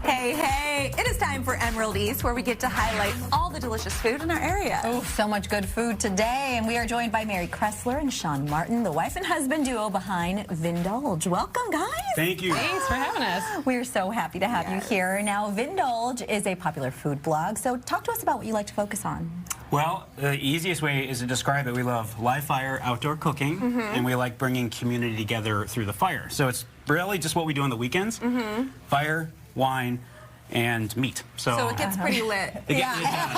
Hey, hey, it is time for Emerald East, where we get to highlight all the delicious food in our area. Oh, so much good food today. And we are joined by Mary Kressler and Sean Martin, the wife and husband duo behind Vindulge. Welcome, guys. Thank you. Thanks for having us. We're so happy to have you here. Now, Vindulge is a popular food blog, so talk to us about what you like to focus on. Well, the easiest way is to describe it. We love live fire outdoor cooking, and we like bringing community together through the fire. So it's really just what we do on the weekends. Fire, wine, and meat. So it gets pretty lit. Yes.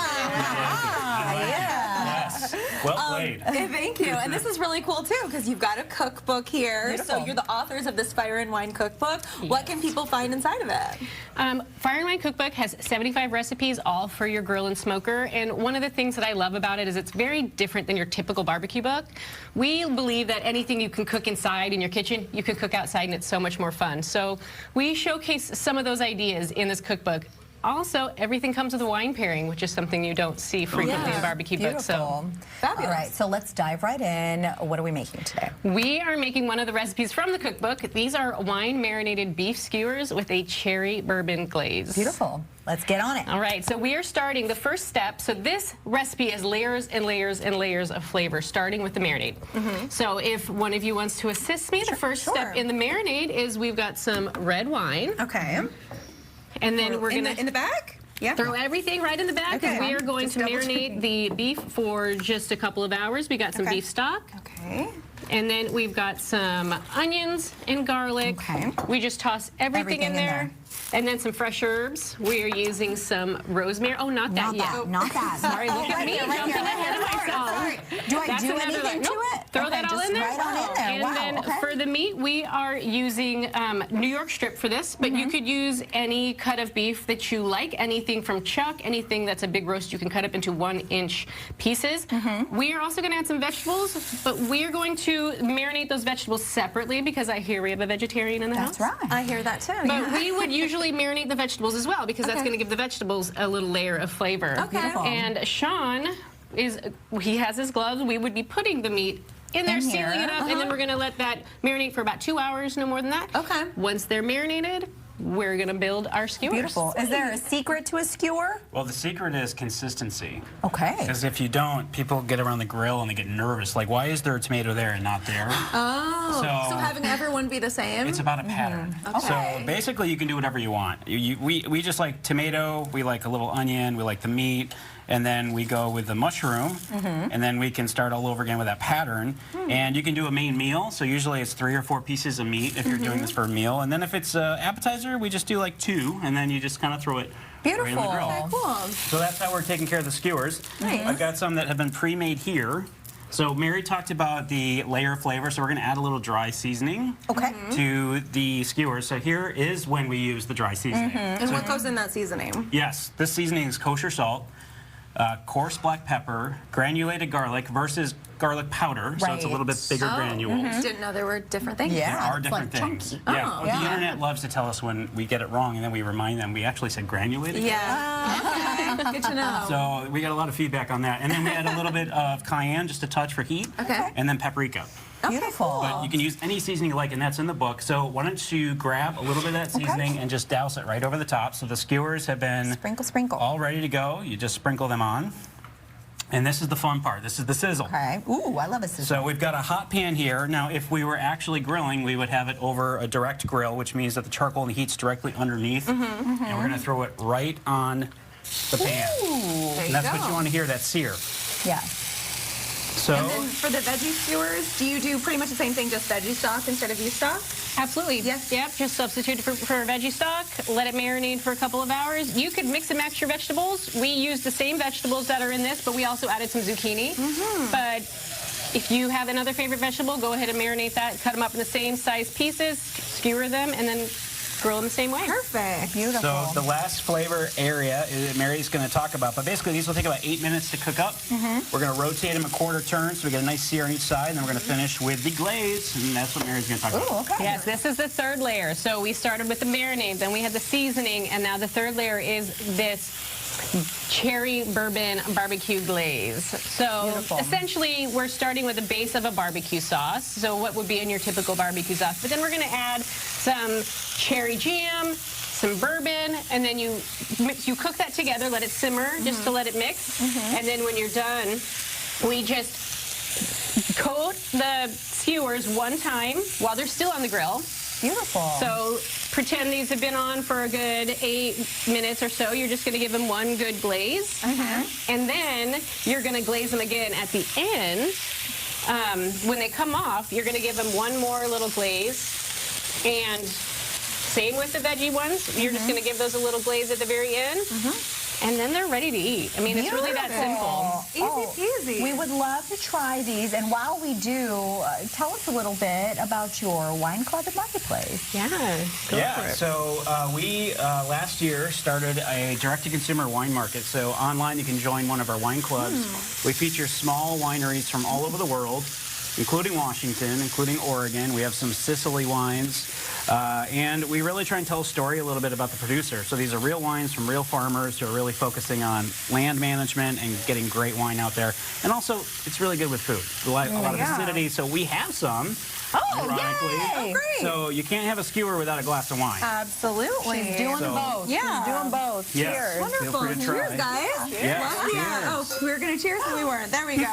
Well played. Thank you. And this is really cool, too, because you've got a cookbook here. Beautiful. So you're the authors of this Fire and Wine cookbook. Yes. What can people find inside of it? Fire and Wine Cookbook has 75 recipes, all for your grill and smoker. And one of the things that I love about it is it's very different than your typical barbecue book. We believe that anything you can cook inside in your kitchen, you can cook outside, and it's so much more fun. So we showcase some of those ideas in this cookbook. Also, everything comes with a wine pairing, which is something you don't see frequently in barbecue books. So Fabulous. All right, so let's dive right in. What are we making today? we are making one of the recipes from the cookbook. These are wine marinated beef skewers with a cherry bourbon glaze. Beautiful. Let's get on it. All right, so we are starting the first step. So this recipe has layers and layers and layers of flavor, starting with the marinade. So if one of you wants to assist me, the first step in the marinade is we've got some red wine. Okay. And then we're going in the back? Yeah. throw everything right in the back, because we are going to marinate the beef for just a couple of hours. We got some beef stock. Okay. And then we've got some onions and garlic. Okay. We just toss everything in there. And then some fresh herbs. We are using some rosemary. Oh, not that yet. Not that. Sorry, look at me jumping ahead of myself. Do I That's do another anything to nope. it? Throw Okay, that all just in there. right on in there. And Wow, then okay. for the meat, we are using New York strip for this, but you could use any cut of beef that you like, anything from chuck, anything that's a big roast, you can cut up into 1-inch pieces. We are also going to add some vegetables, but we are going to marinate those vegetables separately, because I hear we have a vegetarian in the house. That's right. I hear that, too. But we would usually marinate the vegetables as well, because that's going to give the vegetables a little layer of flavor. Okay. Beautiful. And Sean he has his gloves. We would be putting the meat in there, sealing it up, and then we're going to let that marinate for about 2 hours, no more than that. Okay. Once they're marinated, we're going to build our skewers. Beautiful. Is there a secret to a skewer? Well, the secret is consistency. Okay. Because if you don't, people get around the grill and they get nervous. Like, why is there a tomato there and not there? Oh. So having everyone be the same? It's about a pattern. Okay. So basically, you can do whatever you want. We just like tomato, we like a little onion, we like the meat, and then we go with the mushroom, and then we can start all over again with that pattern. And you can do a main meal, so usually it's 3 or 4 pieces of meat if you're doing this for a meal. And then if it's an appetizer, we just do like 2, and then you just kind of throw it right in the grill. Beautiful. Cool. So that's how we're taking care of the skewers. Nice. I've got some that have been pre-made here. So Mary talked about the layer of flavor, so we're going to add a little dry seasoning to the skewers. So here is when we use the dry seasoning. And what goes in that seasoning? Yes, this seasoning is kosher salt, coarse black pepper, granulated garlic versus garlic powder, so it's a little bit bigger granules. Didn't know there were different things. Yeah. There are it's different like things. chunky. Yeah, the internet loves to tell us when we get it wrong, and then we remind them we actually said granulated. Yeah. Okay. Good to know. So we got a lot of feedback on that. And then we add a little bit of cayenne, just a touch for heat. Okay. And then paprika. Beautiful. But you can use any seasoning you like, and that's in the book. So why don't you grab a little bit of that seasoning and just douse it right over the top. So the skewers have been Sprinkle, sprinkle. all ready to go. You just sprinkle them on. And this is the fun part. This is the sizzle. Okay. Ooh, I love a sizzle. So we've got a hot pan here. Now, if we were actually grilling, we would have it over a direct grill, which means that the charcoal and the heat's directly underneath. And we're going to throw it right on the pan. And that's what you want to hear, that sear. Yes. So, And then for the veggie skewers, do you do pretty much the same thing, just veggie stock instead of beef stock? Absolutely. Yes. Yep. Just substitute it for veggie stock. Let it marinate for a couple of hours. You could mix and match your vegetables. We use the same vegetables that are in this, but we also added some zucchini. But if you have another favorite vegetable, go ahead and marinate that. Cut them up in the same size pieces, skewer them, and then grill them the same way. Perfect. Beautiful. so the last flavor area Mary's going to talk about, but basically these will take about 8 minutes to cook up. We're going to rotate them a quarter turn so we get a nice sear on each side, and then we're going to finish with the glaze, and that's what Mary's going to talk about. Ooh, okay. Yes, this is the third layer. So we started with the marinade, then we had the seasoning, and now the third layer is this cherry bourbon barbecue glaze. So Beautiful. essentially, we're starting with a base of a barbecue sauce. So what would be in your typical barbecue sauce? But then we're going to add some cherry jam, some bourbon, and then you cook that together, let it simmer just to let it mix. And then when you're done, we just coat the skewers one time while they're still on the grill. Beautiful. So pretend these have been on for a good 8 minutes or so. You're just going to give them one good glaze. And then you're going to glaze them again at the end. When they come off, you're going to give them one more little glaze. And same with the veggie ones. You're just going to give those a little glaze at the very end. And then they're ready to eat. I mean, it's really that simple. Easy peasy. We would love to try these. And while we do, tell us a little bit about your wine club and marketplace. Yeah, go for it. So we last year started a direct-to-consumer wine market. So online you can join one of our wine clubs. We feature small wineries from all over the world, including Washington, including Oregon. We have some Sicily wines. And we really try and tell a story a little bit about the producer. So these are real wines from real farmers who are really focusing on land management and getting great wine out there. And also, it's really good with food. A lot of acidity, so we have some. Ironically. Yay! Great. So you can't have a skewer without a glass of wine. Absolutely. She's doing both. Yeah. She's doing both. Yes. Cheers. Wonderful. Feel free to try. Cheers, guys. Yeah. Love the, oh, we were going to cheers, but we weren't. There we go.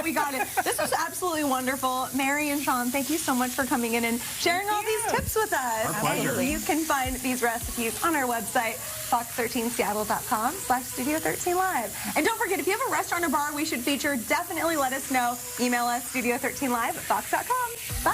We got it. This was absolutely wonderful. Mary and Sean, thank you so much for coming in and sharing all these tips with us. Our pleasure. You can find these recipes on our website, fox13seattle.com/Studio13Live. And don't forget, if you have a restaurant or bar we should feature, definitely let us know. Email us, studio13live@fox.com. Bye.